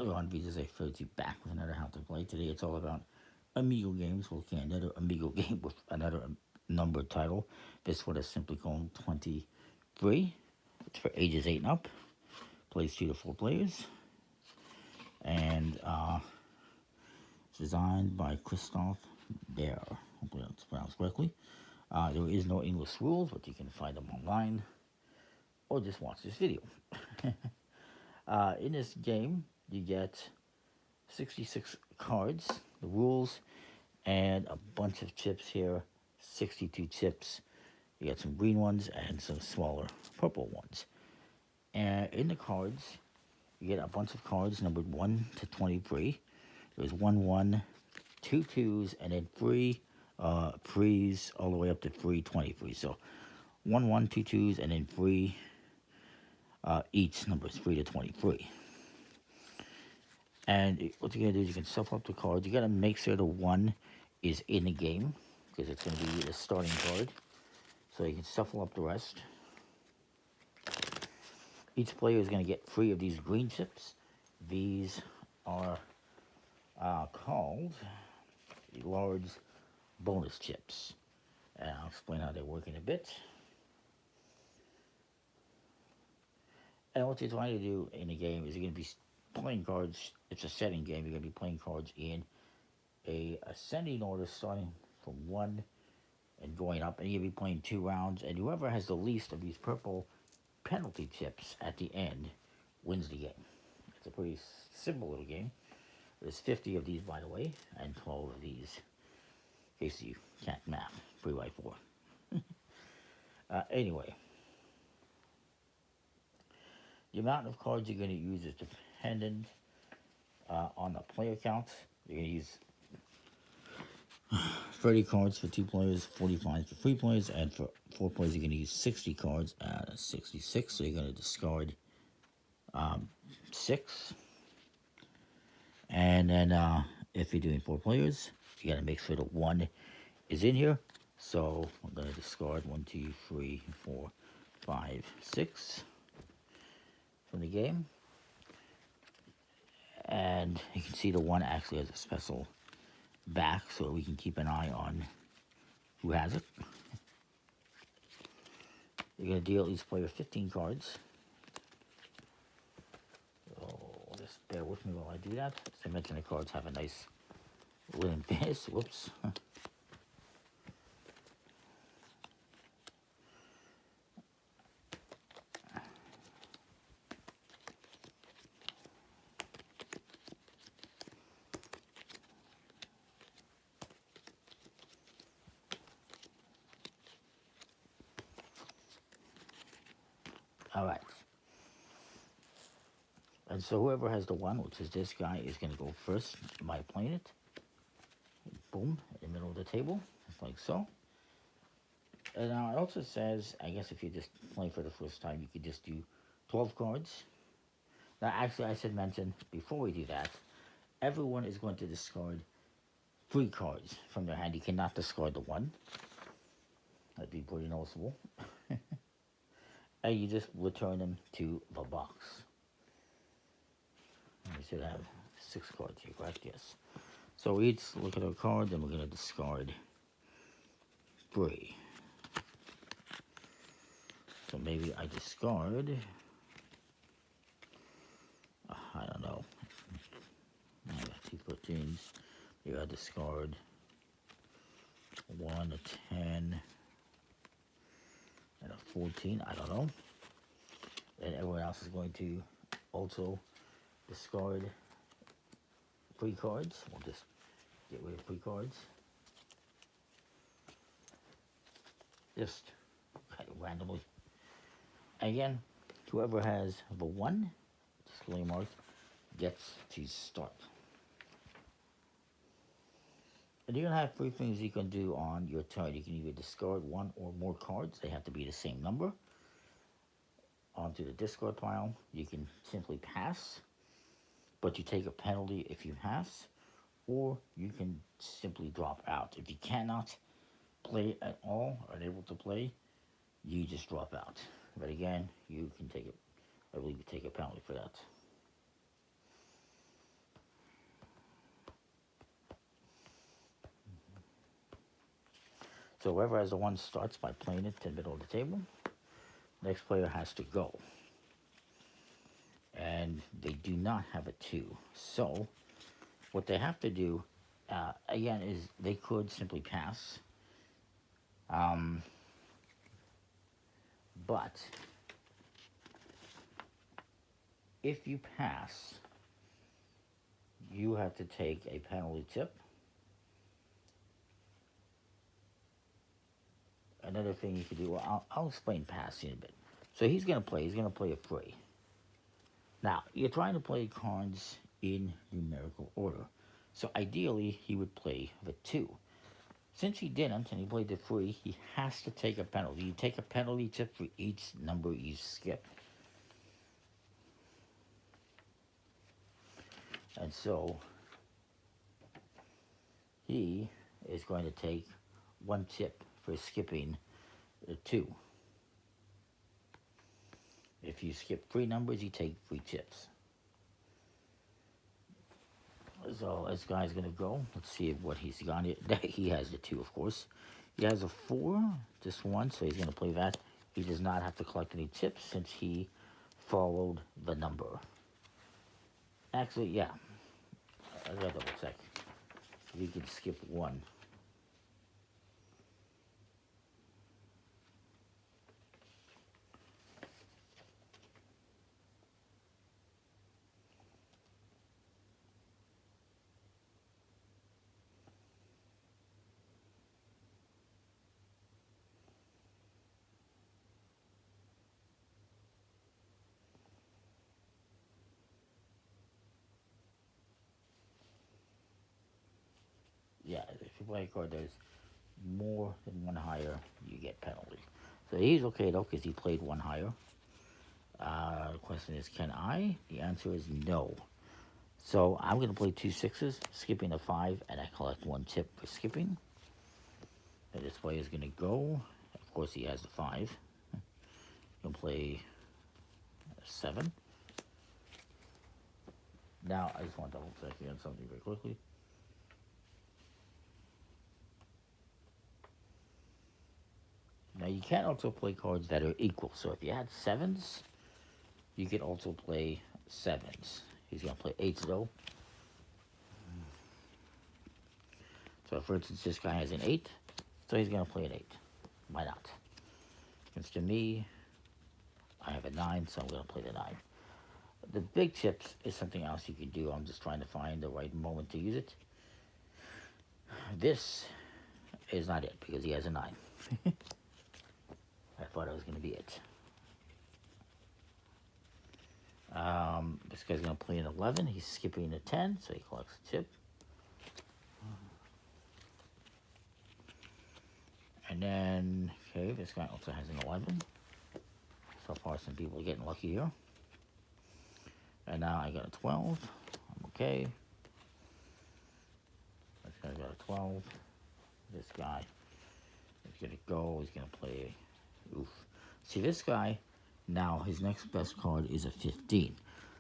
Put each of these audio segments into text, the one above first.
Hello, on Visas. I filled you back with another How to Play. Today it's all about Amigo games. We're looking at another Amigo game with another numbered title. This one is simply called 23. It's for ages 8 and up. Plays 2 to 4 players. And it's designed by Christophe Bear. Hopefully that's pronounced correctly. There is no English rules, but you can find them online or just watch this video. In this game, you get 66 cards, the rules, and a bunch of chips here. 62 chips. You got some green ones and some smaller purple ones. And in the cards, you get a bunch of cards numbered 1 to 23. There's 1 1, 2 2s, and then 3 threes all the way up to 3 23. So 1 1, 2 2s, and then 3 each numbers 3 to 23. And what you're going to do is you can shuffle up the cards. You got to make sure the 1 is in the game, because it's going to be the starting card. So you can shuffle up the rest. Each player is going to get 3 of these green chips. These are called large bonus chips. And I'll explain how they work in a bit. And what you're trying to do in the game is you're going to be playing cards. It's a setting game. You're going to be playing cards in a ascending order, starting from 1 and going up. And you're going to be playing 2 rounds. And whoever has the least of these purple penalty chips at the end wins the game. It's a pretty simple little game. There's 50 of these, by the way, and 12 of these, in case you can't math. 3 by 4. Anyway. The amount of cards you're going to use is dependent on the player count. You're going to use 30 cards for 2 players, 45 for 3 players, and for 4 players you're going to use 60 cards out of 66. So you're going to discard 6. And then if you're doing 4 players, you got to make sure the 1 is in here. So I'm going to discard 1, 2, 3, 4, 5, 6. From the game, and you can see the 1 actually has a special back, so we can keep an eye on who has it. You're going to deal each player 15 cards. So just bear with me while I do that. As I mentioned, the cards have a nice linen finish. Whoops. Alright. And so whoever has the 1, which is this guy, is going to go first by playing it. Boom, in the middle of the table, just like so. And now it also says, I guess if you're just playing for the first time, you could just do 12 cards. Now actually I should mention, before we do that, everyone is going to discard 3 cards from their hand. You cannot discard the 1. That'd be pretty noticeable. And you just return them to the box. We should have 6 cards here, correct? Yes. So we each look at our cards and we're going to discard 3. So maybe I discard, I don't know, I got 2 13s. Maybe I discard 1, a 10, and a 14, I don't know. And everyone else is going to also discard 3 cards. We'll just get rid of 3 cards. Just kind of randomly. Again, whoever has the 1, display marked, gets to start. And you're going to have 3 things you can do on your turn. You can either discard 1 or more cards. They have to be the same number. Onto the discard pile. You can simply pass, but you take a penalty if you pass. Or you can simply drop out. If you cannot play at all, or unable to play, you just drop out. But again, you can take it, I believe you take a penalty for that. So whoever has the 1 starts by playing it to the middle of the table. Next player has to go. And they do not have a 2. So what they have to do, again, is they could simply pass. But if you pass, you have to take a penalty tip. Another thing you can do, well, I'll explain passing a bit. So he's going to play a free. Now, you're trying to play cards in numerical order. So ideally, he would play the 2. Since he didn't, and he played the free, he has to take a penalty. You take a penalty tip for each number you skip. And so, he is going to take 1 tip for skipping the 2. If you skip 3 numbers, you take 3 tips. So this guy's going to go. Let's see what he's got. He has the 2, of course. He has a 4, just 1, so he's going to play that. He does not have to collect any tips since he followed the number. Actually, yeah. I gotta double check. We can skip 1. Yeah, if you play a card that is more than 1 higher, you get penalty. So he's okay though, because he played 1 higher. The question is, can I? The answer is no. So I'm going to play 2 6s, skipping a 5, and I collect 1 tip for skipping. And this player is going to go. Of course, he has the 5. He'll play 7. Now, I just want to double check again something very quickly. Now, you can also play cards that are equal. So if you had 7s, you could also play 7s. He's going to play 8s, though. So, for instance, this guy has an 8, so he's going to play an 8. Why not? Since to me, I have a 9, so I'm going to play the 9. The big chips is something else you can do. I'm just trying to find the right moment to use it. This is not it, because he has a 9. I thought it was going to be it. This guy's going to play an 11. He's skipping a 10, so he collects a tip. And then, okay, this guy also has an 11. So far, some people are getting lucky here. And now I got a 12. I'm okay. This guy got a 12. This guy is going to go. He's going to play. Oof. See, this guy, now his next best card is a 15.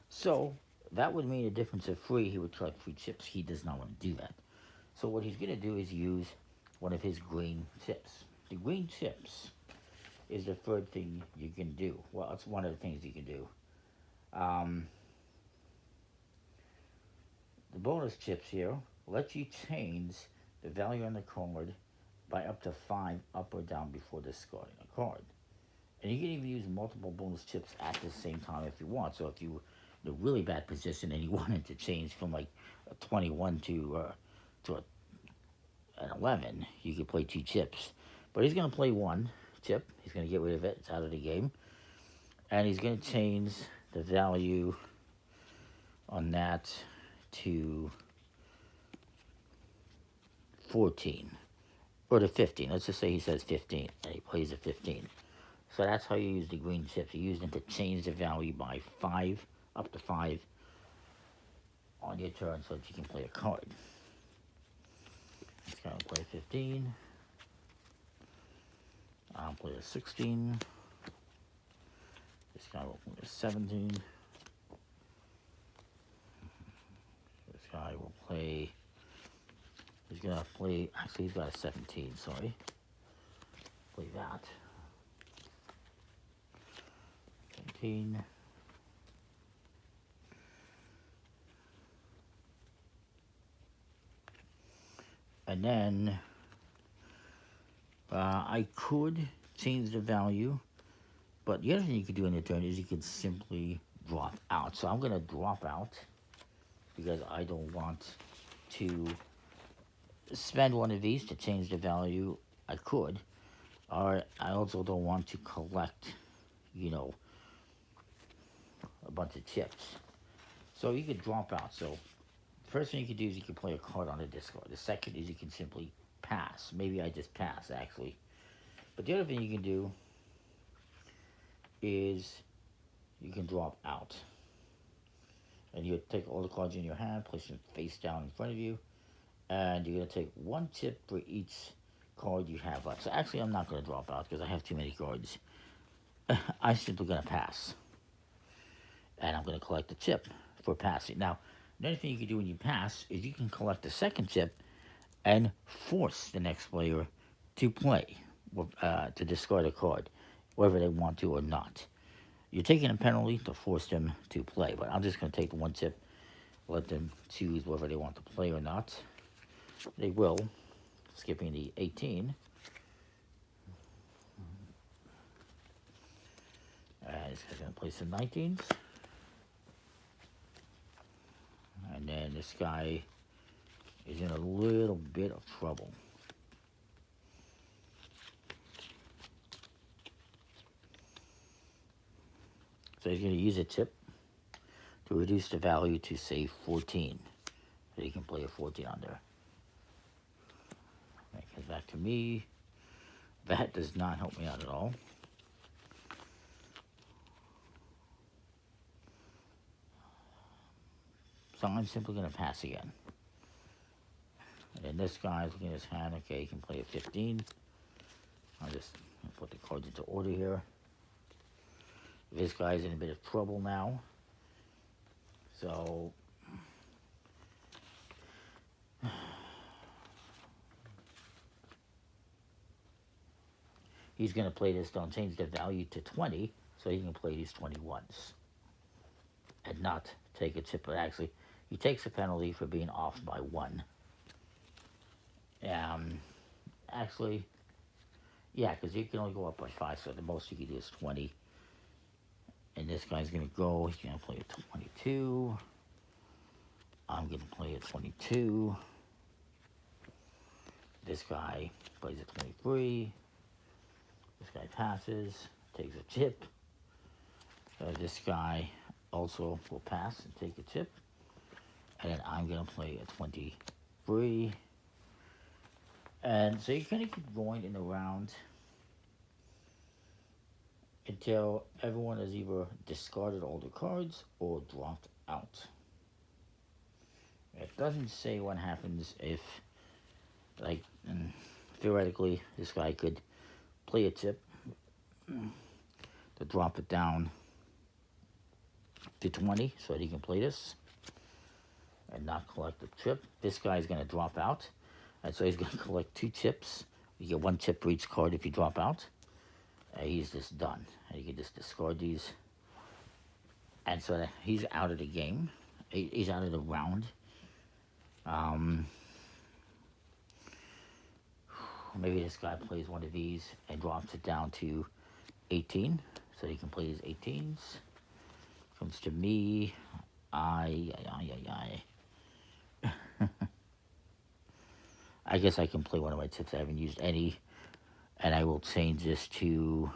So that would mean a difference of 3. He would collect 3 chips. He does not want to do that. So what he's going to do is use one of his green chips. The green chips is the third thing you can do. Well, it's one of the things you can do. The bonus chips here let you change the value on the card by up to 5 up or down before discarding a card. And you can even use multiple bonus chips at the same time if you want. So if you in a really bad position and you wanted to change from like a 21 to an 11, you could play 2 chips. But he's going to play 1 chip. He's going to get rid of it. It's out of the game. And he's going to change the value on that to 14. Or to 15. Let's just say he says 15. And he plays a 15. So that's how you use the green chips. You use them to change the value by 5, up to 5 on your turn so that you can play a card. This guy will play 15. I'll play a 16. This guy will play a 17. This guy will play, he's going to play, actually he's got a 17, sorry. play that. 17. And then I could change the value, but the other thing you could do in your turn is you could simply drop out. So I'm going to drop out because I don't want to spend one of these to change the value. I could, or I also don't want to collect, you know, a bunch of chips. So you could drop out. So first thing you can do is you can play a card on the discard. The second is you can simply pass. Maybe I just pass, actually. But the other thing you can do is you can drop out. And you take all the cards in your hand, place them face down in front of you, and you're going to take one chip for each card you have left. So actually, I'm not going to drop out because I have too many cards. I'm simply going to pass. And I'm going to collect the chip for passing. Now, another thing you can do when you pass is you can collect the second chip and force the next player to play, to discard a card, whether they want to or not. You're taking a penalty to force them to play, but I'm just going to take the one chip, let them choose whether they want to play or not. They will, skipping the 18. This guy's going to play some 19s. And then this guy is in a little bit of trouble. So he's going to use a chip to reduce the value to, say, 14. So he can play a 14 on there. That comes back to me. That does not help me out at all. So I'm simply going to pass again. And then this guy's looking at his hand. Okay, he can play a 15. I'll just put the cards into order here. This guy's in a bit of trouble now. So he's going to play this, don't change the value to 20, so he can play these 21s. And not take a chip, but actually, he takes a penalty for being off by 1. Actually, yeah, because you can only go up by 5, so the most you can do is 20. And this guy's going to go, he's going to play a 22. I'm going to play a 22. This guy plays a 23. This guy passes, takes a chip. This guy also will pass and take a chip. And then I'm going to play a 23. And so you kind of keep going in the round until everyone has either discarded all the cards or dropped out. It doesn't say what happens if, like, theoretically, this guy could play a chip to drop it down to 20 so that he can play this and not collect the chip. This guy's going to drop out, and so he's going to collect 2 chips. You get 1 chip for each card if you drop out. He's just done. And you can just discard these. And so he's out of the game. He's out of the round. Maybe this guy plays one of these and drops it down to 18. So he can play his 18s. Comes to me. I guess I can play one of my chips. I haven't used any. And I will change this to...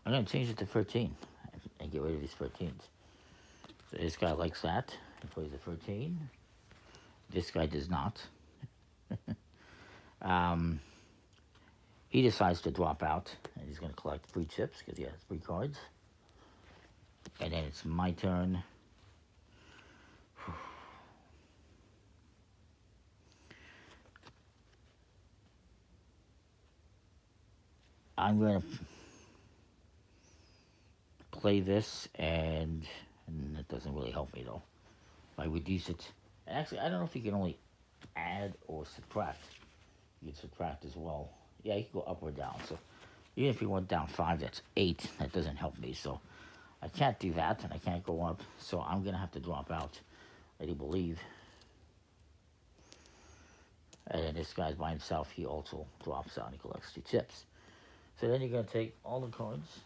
I'm going to change it to 13 and get rid of these 13s. So this guy likes that. He plays a 13. This guy does not. He decides to drop out, and he's going to collect 3 chips because he has 3 cards. And then it's my turn. I'm going to play this, and it doesn't really help me though. I reduce it. And actually, I don't know if you can only add or subtract You can subtract as well. Yeah, you can go up or down. So even if you went down 5, that's 8. That doesn't help me. So I can't do that, and I can't go up. So I'm going to have to drop out, I do believe. And then this guy's by himself. He also drops out and he collects 2 chips. So then you're going to take all the cards,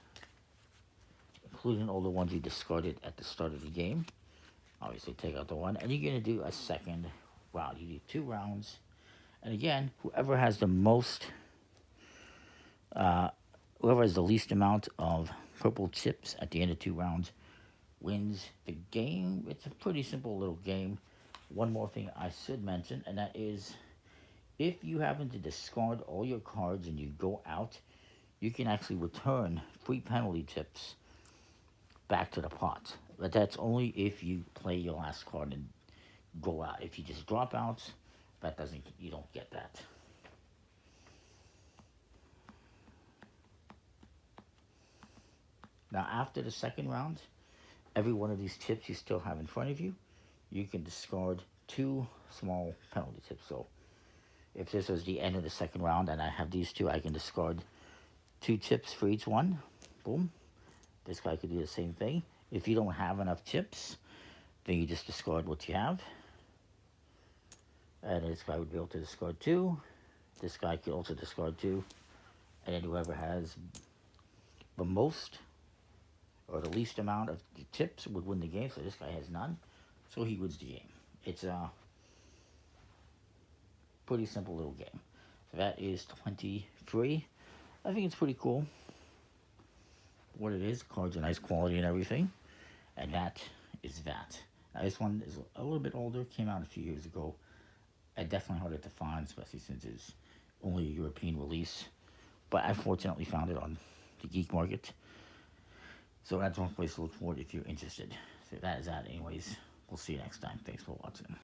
including all the ones you discarded at the start of the game. Obviously, take out the one. And you're going to do a second round. You do 2 rounds. And again, whoever has the most, whoever has the least amount of purple chips at the end of 2 rounds wins the game. It's a pretty simple little game. One more thing I should mention, and that is if you happen to discard all your cards and you go out, you can actually return free penalty chips back to the pot. But that's only if you play your last card and go out. If you just drop out, that doesn't, you don't get that. Now after the second round, every one of these chips you still have in front of you, you can discard 2 small penalty chips. So if this was the end of the second round and I have these 2, I can discard 2 chips for each one. Boom. This guy could do the same thing. If you don't have enough chips, then you just discard what you have. And this guy would be able to discard 2. This guy could also discard 2. And then whoever has the most or the least amount of the chips would win the game. So this guy has none. So he wins the game. It's a pretty simple little game. So that is 23. I think it's pretty cool. What it is, cards are nice quality and everything. And that is that. Now this one is a little bit older, came out a few years ago. Definitely harder to find, especially since it's only a European release. But I fortunately found it on the Geek market. So that's one place to look for it if you're interested. So that is that anyways. We'll see you next time. Thanks for watching.